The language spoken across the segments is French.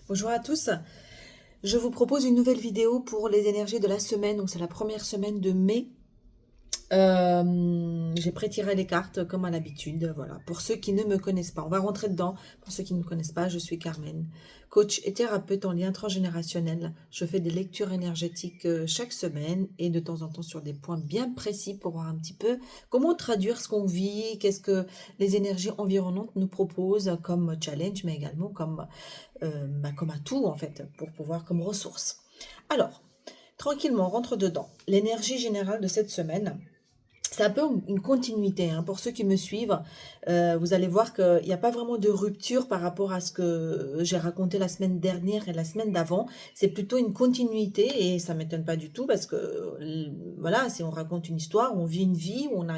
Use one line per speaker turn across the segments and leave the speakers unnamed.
Bonjour à tous, je vous propose une nouvelle vidéo pour les énergies de la semaine, donc c'est la première semaine de mai. J'ai pré-tiré les cartes comme à l'habitude, voilà. Pour ceux qui ne me connaissent pas, on va rentrer dedans. Pour ceux qui ne me connaissent pas, je suis Carmen, coach et thérapeute en lien transgénérationnel. Je fais des lectures énergétiques chaque semaine et de temps en temps sur des points bien précis pour voir un petit peu comment traduire ce qu'on vit, qu'est-ce que les énergies environnantes nous proposent comme challenge, mais également comme atout en fait, pour pouvoir comme ressource. Alors, tranquillement, on rentre dedans. L'énergie générale de cette semaine, c'est un peu une continuité, hein. Pour ceux qui me suivent, vous allez voir qu'il n'y a pas vraiment de rupture par rapport à ce que j'ai raconté la semaine dernière et la semaine d'avant. C'est plutôt une continuité et ça ne m'étonne pas du tout parce que voilà, si on raconte une histoire, on vit une vie, on a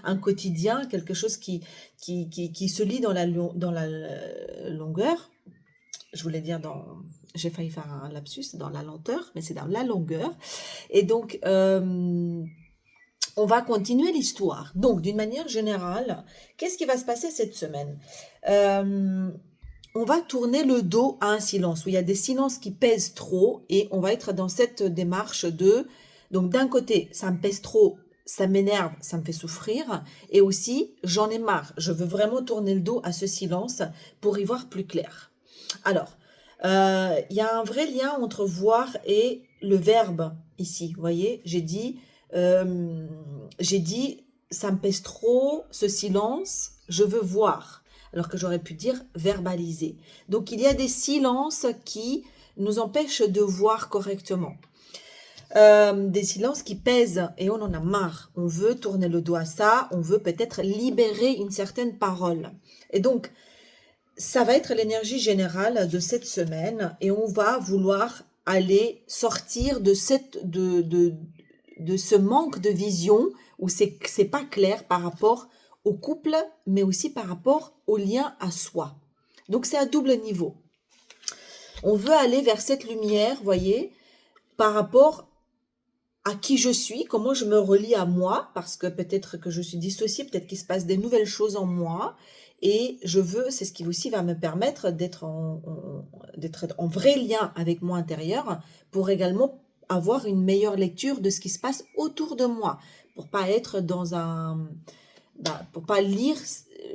un quotidien, quelque chose qui se lit dans la longueur. Je voulais dire j'ai failli faire un lapsus, dans la lenteur, mais c'est dans la longueur. Et donc, on va continuer l'histoire. Donc, d'une manière générale, qu'est-ce qui va se passer cette semaine? On va tourner le dos à un silence, où il y a des silences qui pèsent trop, et on va être dans cette démarche donc d'un côté, ça me pèse trop, ça m'énerve, ça me fait souffrir, et aussi, j'en ai marre, je veux vraiment tourner le dos à ce silence pour y voir plus clair. Alors, il y a un vrai lien entre voir et le verbe ici. Vous voyez, j'ai dit, ça me pèse trop, ce silence, je veux voir. Alors que j'aurais pu dire verbaliser. Donc, il y a des silences qui nous empêchent de voir correctement. Des silences qui pèsent et on en a marre. On veut tourner le dos à ça, on veut peut-être libérer une certaine parole. Et donc, ça va être l'énergie générale de cette semaine et on va vouloir aller sortir de ce manque de vision où c'est pas clair par rapport au couple, mais aussi par rapport au lien à soi. Donc c'est à double niveau. On veut aller vers cette lumière, voyez, par rapport à qui je suis, comment je me relie à moi, parce que peut-être que je suis dissociée, peut-être qu'il se passe des nouvelles choses en moi, et c'est ce qui aussi va me permettre d'être en vrai lien avec moi intérieur, pour également avoir une meilleure lecture de ce qui se passe autour de moi, pour pas être pour pas lire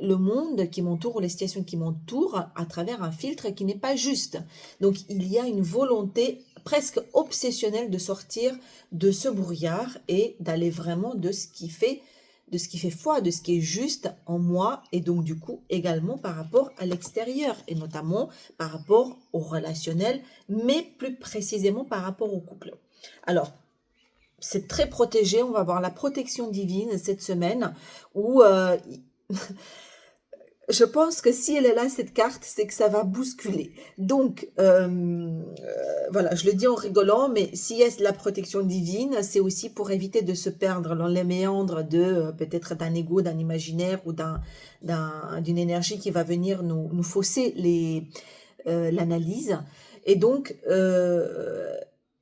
le monde qui m'entoure ou les situations qui m'entourent à travers un filtre qui n'est pas juste. Donc il y a une volonté presque obsessionnelle de sortir de ce brouillard et d'aller vraiment de ce qui fait foi, de ce qui est juste en moi et donc du coup également par rapport à l'extérieur et notamment par rapport au relationnel, mais plus précisément par rapport au couple. Alors, c'est très protégé, on va avoir la protection divine cette semaine où je pense que si elle est là, cette carte, c'est que ça va bousculer. Donc, voilà, je le dis en rigolant, mais si y a la protection divine, c'est aussi pour éviter de se perdre dans les méandres peut-être d'un ego, d'un imaginaire ou d'une énergie qui va venir nous fausser l'analyse. Et donc,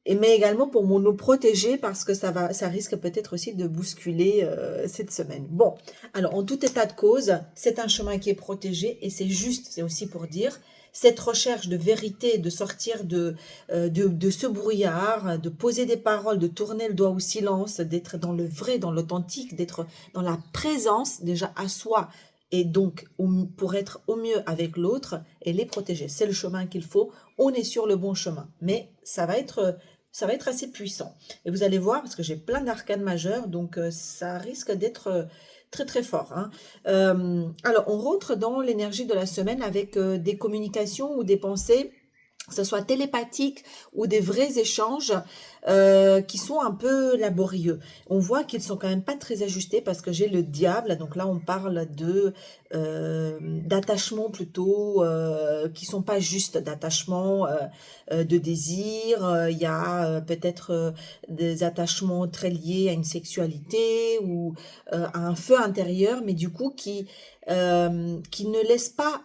mais également pour nous protéger parce que ça risque peut-être aussi de bousculer cette semaine. Bon, alors en tout état de cause, c'est un chemin qui est protégé et c'est juste, c'est aussi pour dire, cette recherche de vérité, de sortir de ce brouillard, de poser des paroles, de tourner le doigt au silence, d'être dans le vrai, dans l'authentique, d'être dans la présence déjà à soi et donc pour être au mieux avec l'autre et les protéger. C'est le chemin qu'il faut, on est sur le bon chemin, mais ça va être assez puissant. Et vous allez voir, parce que j'ai plein d'arcanes majeures, donc ça risque d'être très très fort, hein. Alors, on rentre dans l'énergie de la semaine avec des communications ou des pensées, que ce soit télépathiques ou des vrais échanges qui sont un peu laborieux. On voit qu'ils sont quand même pas très ajustés parce que j'ai le diable, donc là on parle d'attachements plutôt qui sont pas juste d'attachements de désir. Il y a peut-être des attachements très liés à une sexualité ou à un feu intérieur, mais du coup qui ne laissent pas,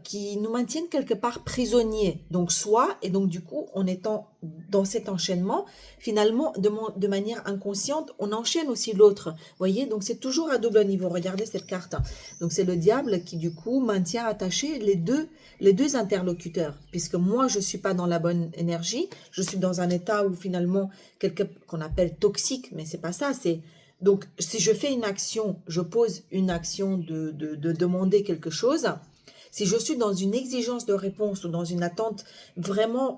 qui nous maintiennent quelque part prisonniers. Donc soi, et donc du coup, en étant dans cet enchaînement, finalement, de manière inconsciente, on enchaîne aussi l'autre. Vous voyez, donc c'est toujours à double niveau. Regardez cette carte. Donc c'est le diable qui du coup maintient attachés les deux interlocuteurs, puisque moi je suis pas dans la bonne énergie, je suis dans un état où finalement qu'on appelle toxique, mais c'est pas ça, c'est donc si je fais une action, je pose une action de demander quelque chose. Si je suis dans une exigence de réponse ou dans une attente vraiment,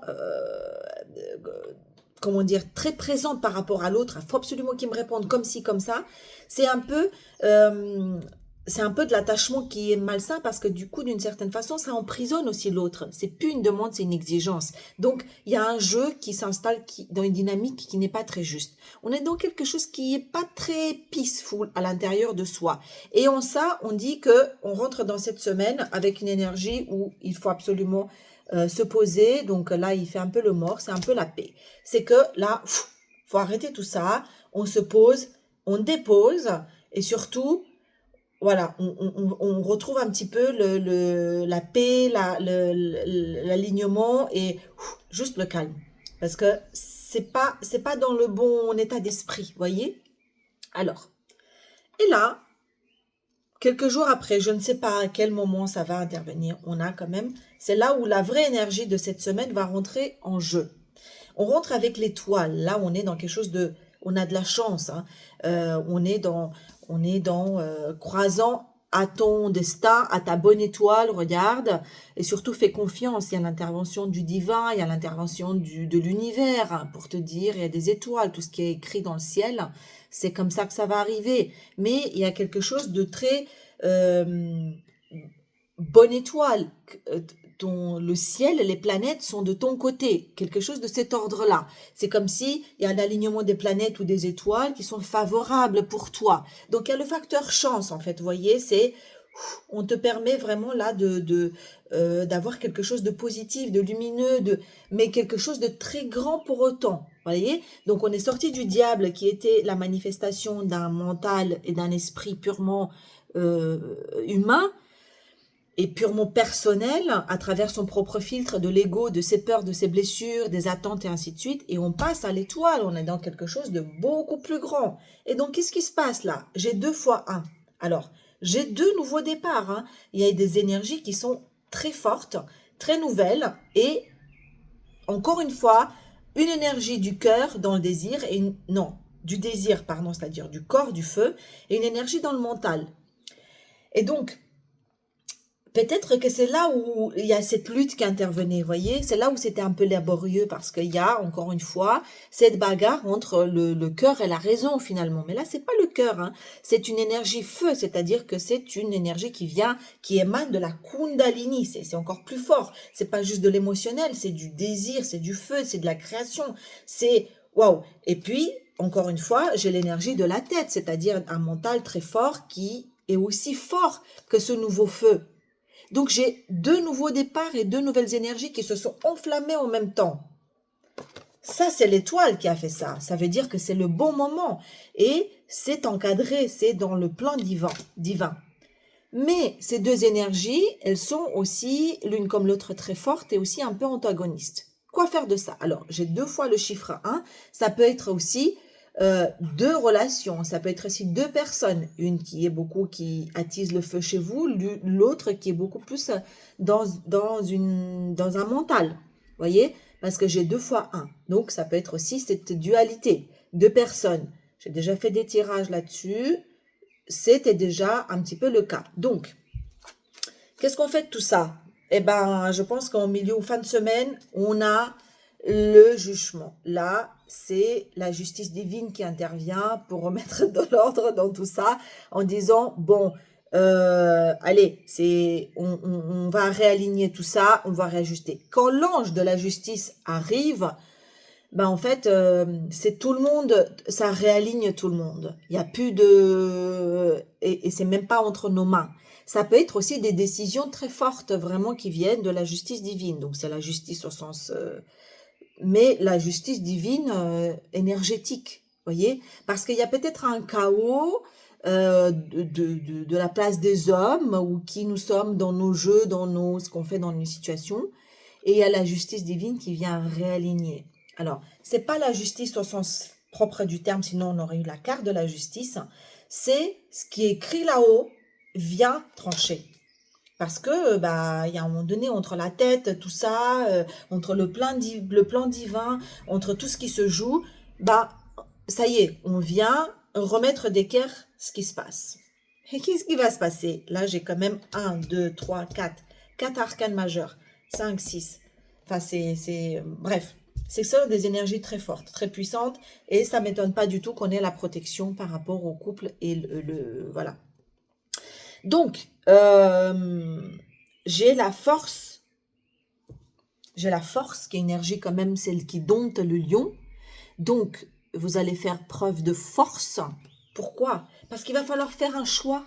comment dire, très présente par rapport à l'autre, il faut absolument qu'il me réponde comme ci, comme ça, c'est un peu, euh, c'est un peu de l'attachement qui est malsain parce que du coup, d'une certaine façon, ça emprisonne aussi l'autre. C'est plus une demande, c'est une exigence. Donc, il y a un jeu qui s'installe dans une dynamique qui n'est pas très juste. On est dans quelque chose qui est pas très peaceful à l'intérieur de soi. Et en ça, on dit que on rentre dans cette semaine avec une énergie où il faut absolument se poser. Donc là, il fait un peu le mort, c'est un peu la paix. C'est que là, faut arrêter tout ça. On se pose, on dépose et surtout, voilà, on retrouve un petit peu la paix, l'alignement et juste le calme. Parce que c'est pas dans le bon état d'esprit, voyez? Alors, et là, quelques jours après, je ne sais pas à quel moment ça va intervenir, on a quand même, c'est là où la vraie énergie de cette semaine va rentrer en jeu. On rentre avec l'étoile, là on est dans quelque chose de, on a de la chance, hein. On est dans croisant à ton destin, à ta bonne étoile, regarde, et surtout fais confiance, il y a l'intervention du divin, il y a l'intervention de l'univers, hein, pour te dire, il y a des étoiles, tout ce qui est écrit dans le ciel, c'est comme ça que ça va arriver, mais il y a quelque chose de très euh, bonne étoile, le ciel et les planètes sont de ton côté, quelque chose de cet ordre-là. C'est comme si il y a un alignement des planètes ou des étoiles qui sont favorables pour toi. Donc il y a le facteur chance en fait, vous voyez, c'est on te permet vraiment là d'avoir quelque chose de positif, de lumineux, mais quelque chose de très grand pour autant. Vous voyez? Donc on est sorti du diable qui était la manifestation d'un mental et d'un esprit purement humain et purement personnel à travers son propre filtre de l'ego, de ses peurs, de ses blessures, des attentes et ainsi de suite. Et on passe à l'étoile, on est dans quelque chose de beaucoup plus grand. Et donc, qu'est-ce qui se passe là? J'ai 2 fois 1. Alors, j'ai 2 nouveaux départs, hein. Il y a des énergies qui sont très fortes, très nouvelles. Et encore une fois, une énergie du cœur dans le désir, non, du désir, pardon, c'est-à-dire du corps, du feu, et une énergie dans le mental. Et donc, peut-être que c'est là où il y a cette lutte qui intervenait, vous voyez, c'est là où c'était un peu laborieux parce qu'il y a, encore une fois, cette bagarre entre le cœur et la raison finalement. Mais là, c'est pas le cœur, hein. C'est une énergie feu, c'est-à-dire que c'est une énergie qui vient, qui émane de la Kundalini, c'est encore plus fort. C'est pas juste de l'émotionnel, c'est du désir, c'est du feu, c'est de la création, c'est waouh. Et puis, encore une fois, j'ai l'énergie de la tête, c'est-à-dire un mental très fort qui est aussi fort que ce nouveau feu. Donc j'ai 2 nouveaux départs et 2 nouvelles énergies qui se sont enflammées en même temps. Ça, c'est l'étoile qui a fait ça. Ça veut dire que c'est le bon moment. Et c'est encadré, c'est dans le plan divin. Mais ces 2 énergies, elles sont aussi, l'une comme l'autre, très fortes et aussi un peu antagonistes. Quoi faire de ça? Alors, j'ai 2 fois le chiffre 1. Ça peut être aussi 2 relations. Ça peut être aussi 2 personnes. Une qui attise le feu chez vous, l'autre qui est beaucoup plus dans un mental. Voyez? Parce que j'ai 2 fois 1. Donc, ça peut être aussi cette dualité. 2 personnes. J'ai déjà fait des tirages là-dessus. C'était déjà un petit peu le cas. Donc, qu'est-ce qu'on fait de tout ça? Eh ben, je pense qu'en milieu ou fin de semaine, on a le jugement. Là, c'est la justice divine qui intervient pour remettre de l'ordre dans tout ça en disant, bon, allez, on va réaligner tout ça, on va réajuster. Quand l'ange de la justice arrive, ben en fait, c'est tout le monde, ça réaligne tout le monde. Il y a plus de... Et c'est même pas entre nos mains. Ça peut être aussi des décisions très fortes, vraiment, qui viennent de la justice divine. Donc, c'est la justice au sens... mais la justice divine énergétique, voyez? Parce qu'il y a peut-être un chaos, de la place des hommes ou qui nous sommes dans nos jeux, ce qu'on fait dans une situation. Et il y a la justice divine qui vient réaligner. Alors, c'est pas la justice au sens propre du terme, sinon on aurait eu la carte de la justice. C'est ce qui est écrit là-haut vient trancher. Parce que, bah, il y a un moment donné, entre la tête, tout ça, entre le plan divin, entre tout ce qui se joue, bah, ça y est, on vient remettre d'équerre ce qui se passe. Et qu'est-ce qui va se passer? Là, j'ai quand même 1, 2, 3, 4. 4 arcanes majeures. 5, 6. Enfin, bref. C'est ça des énergies très fortes, très puissantes. Et ça ne m'étonne pas du tout qu'on ait la protection par rapport au couple et voilà. Donc, j'ai la force qui est une énergie quand même, celle qui dompte le lion. Donc, vous allez faire preuve de force. Pourquoi? Parce qu'il va falloir faire un choix.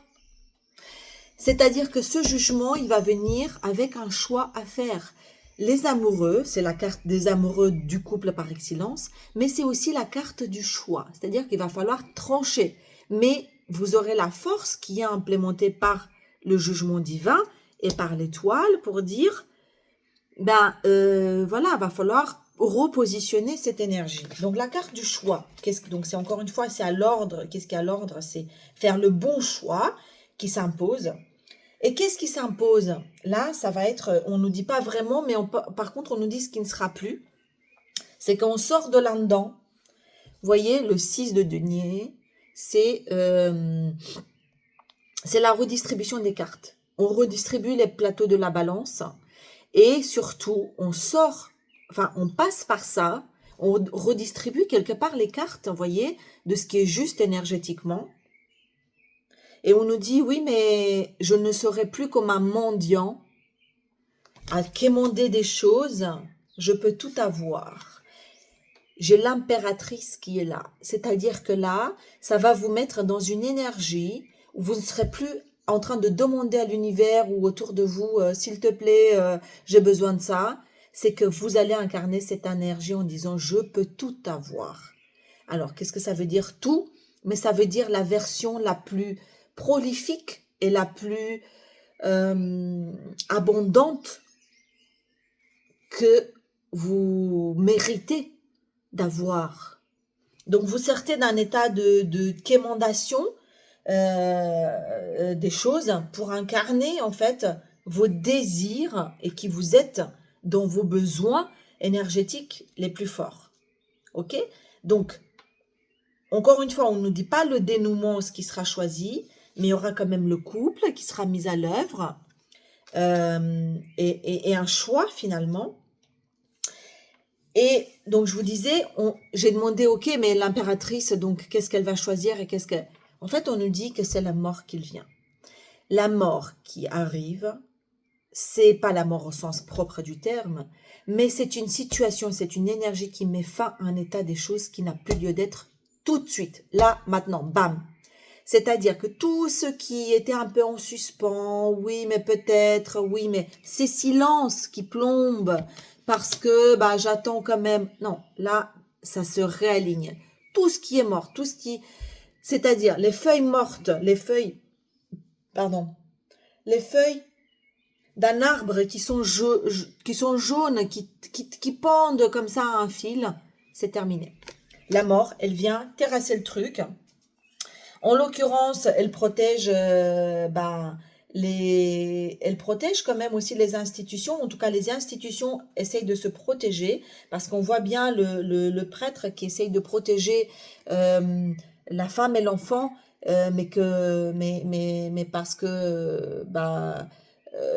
C'est-à-dire que ce jugement, il va venir avec un choix à faire. Les amoureux, c'est la carte des amoureux du couple par excellence, mais c'est aussi la carte du choix. C'est-à-dire qu'il va falloir trancher. Mais vous aurez la force qui est implémentée par le jugement divin et par l'étoile pour dire, voilà, va falloir repositionner cette énergie. Donc la carte du choix, donc c'est encore une fois, c'est à l'ordre. Qu'est-ce qui est à l'ordre? C'est faire le bon choix qui s'impose. Et qu'est-ce qui s'impose? Là, ça va être, on ne nous dit pas vraiment, mais par contre, on nous dit ce qui ne sera plus. C'est qu'on sort de là-dedans. Vous voyez, le 6 de denier, c'est la redistribution des cartes. On redistribue les plateaux de la balance et surtout, on passe par ça, on redistribue quelque part les cartes, vous voyez, de ce qui est juste énergétiquement. Et on nous dit, oui, mais je ne serai plus comme un mendiant à quémander des choses, je peux tout avoir. J'ai l'impératrice qui est là. C'est-à-dire que là, ça va vous mettre dans une énergie où vous ne serez plus en train de demander à l'univers ou autour de vous, s'il te plaît, j'ai besoin de ça. C'est que vous allez incarner cette énergie en disant, je peux tout avoir. Alors, qu'est-ce que ça veut dire tout? Mais ça veut dire la version la plus prolifique et la plus abondante que vous méritez d'avoir. Donc, vous sortez d'un état de quémandation des choses pour incarner, en fait, vos désirs et qui vous êtes dans vos besoins énergétiques les plus forts. OK? Donc, encore une fois, on ne nous dit pas le dénouement, ce qui sera choisi, mais il y aura quand même le couple qui sera mis à l'œuvre et un choix finalement. Et donc, je vous disais, j'ai demandé, ok, mais l'impératrice, donc, qu'est-ce qu'elle va choisir et En fait, on nous dit que c'est la mort qui vient. La mort qui arrive, c'est pas la mort au sens propre du terme, mais c'est une situation, c'est une énergie qui met fin à un état des choses qui n'a plus lieu d'être tout de suite, là, maintenant, bam. C'est-à-dire que tout ce qui était un peu en suspens, oui, mais peut-être, oui, mais ces silences qui plombent parce que j'attends quand même. Non, là, ça se réaligne. Tout ce qui est mort, c'est-à-dire les feuilles mortes, les feuilles d'un arbre qui sont jaunes, qui pendent comme ça à un fil, c'est terminé. La mort, elle vient terrasser le truc. En l'occurrence, elle protège, elle protège quand même aussi les institutions. En tout cas, les institutions essayent de se protéger parce qu'on voit bien le prêtre qui essaye de protéger la femme et l'enfant, mais parce que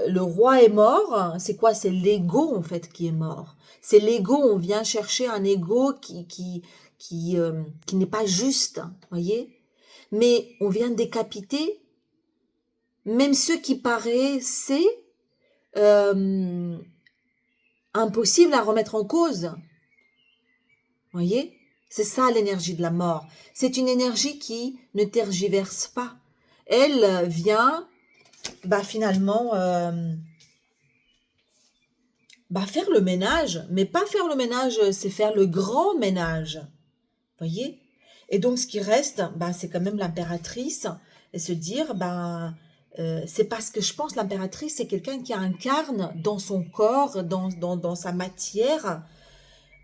le roi est mort. C'est quoi? C'est l'ego en fait qui est mort. C'est l'ego. On vient chercher un ego qui n'est pas juste, voyez. Mais on vient de décapiter même ceux qui paraissaient impossible à remettre en cause. Voyez? C'est ça l'énergie de la mort. C'est une énergie qui ne tergiverse pas. Elle vient finalement faire le ménage. Mais pas faire le ménage, c'est faire le grand ménage. Voyez? Et donc, ce qui reste, ben, c'est quand même l'impératrice. Et se dire, ben, c'est parce que je pense l'impératrice, c'est quelqu'un qui incarne dans son corps, dans sa matière,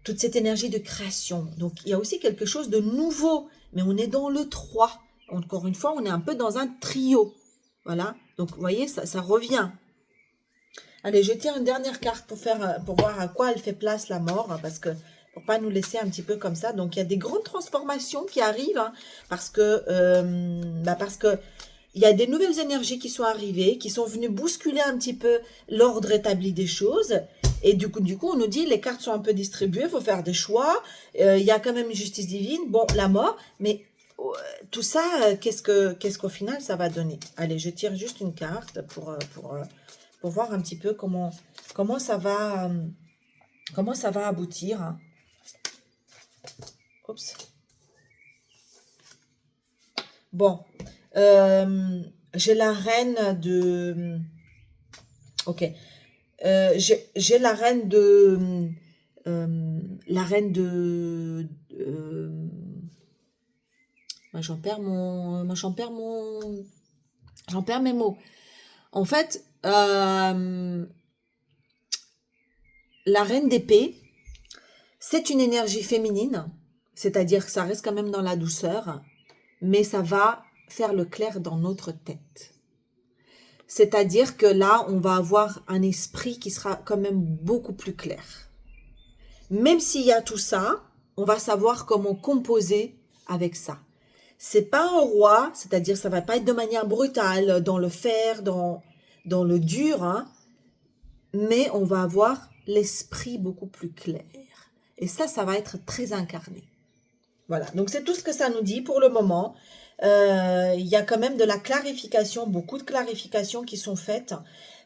toute cette énergie de création. Donc, il y a aussi quelque chose de nouveau, mais on est dans le 3. Encore une fois, on est un peu dans un trio. Voilà. Donc, vous voyez, ça revient. Allez, je tire une dernière carte pour voir à quoi elle fait place la mort, hein, parce que pour pas nous laisser un petit peu comme ça. Donc, il y a des grandes transformations qui arrivent, hein, parce que il y a des nouvelles énergies qui sont arrivées, qui sont venues bousculer un petit peu l'ordre établi des choses. Et du coup, on nous dit, les cartes sont un peu distribuées, il faut faire des choix. Il y a quand même une justice divine. Bon, la mort, mais tout ça, qu'est-ce qu'au final, ça va donner? Allez, je tire juste une carte pour voir un petit peu comment ça va aboutir. Oups. Bon, j'ai la reine de... Ok. J'ai la reine de... la reine de... j'en perds mes mots. En fait, la reine d'épée, c'est une énergie féminine, c'est-à-dire que ça reste quand même dans la douceur, mais ça va faire le clair dans notre tête. C'est-à-dire que là, on va avoir un esprit qui sera quand même beaucoup plus clair. Même s'il y a tout ça, on va savoir comment composer avec ça. C'est pas un roi, c'est-à-dire ça va pas être de manière brutale, dans le fer, dans le dur, hein, mais on va avoir l'esprit beaucoup plus clair. Et ça va être très incarné. Voilà, donc c'est tout ce que ça nous dit pour le moment. Il y a quand même de la clarification, beaucoup de clarifications qui sont faites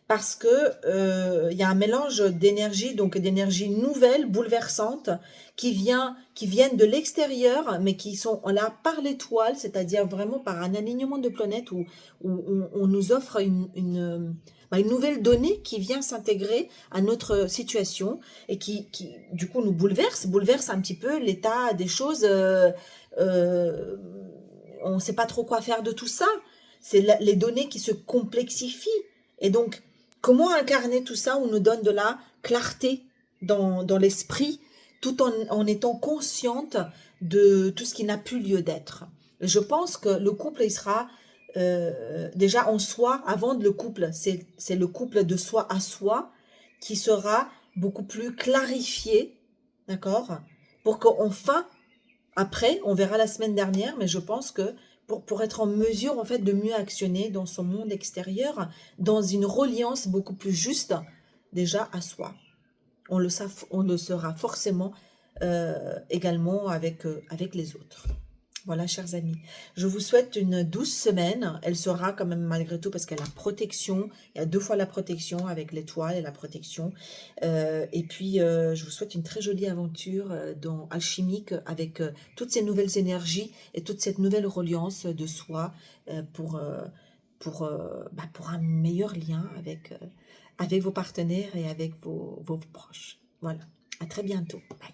parce que il y a un mélange d'énergie, donc d'énergie nouvelle, bouleversante, qui viennent de l'extérieur, mais qui sont là par l'étoile, c'est-à-dire vraiment par un alignement de planètes où on nous offre une nouvelle donnée qui vient s'intégrer à notre situation et qui du coup, nous bouleverse un petit peu l'état des choses. On ne sait pas trop quoi faire de tout ça. C'est les données qui se complexifient. Et donc, comment incarner tout ça? On nous donne de la clarté dans l'esprit, tout en étant consciente de tout ce qui n'a plus lieu d'être. Je pense que le couple, il sera déjà en soi, avant le couple, c'est le couple de soi à soi qui sera beaucoup plus clarifié, d'accord? Pour qu'enfin, après, on verra la semaine dernière, mais je pense que pour être en mesure, en fait, de mieux actionner dans son monde extérieur, dans une reliance beaucoup plus juste, déjà à soi. On le sera forcément également avec les autres. Voilà, chers amis. Je vous souhaite une douce semaine. Elle sera quand même malgré tout parce qu'il y a la protection. Il y a 2 fois la protection avec l'étoile et la protection. Et puis, je vous souhaite une très jolie aventure dans alchimique avec toutes ces nouvelles énergies et toute cette nouvelle reliance de soi pour un meilleur lien avec vos partenaires et avec vos proches. Voilà. À très bientôt. Bye.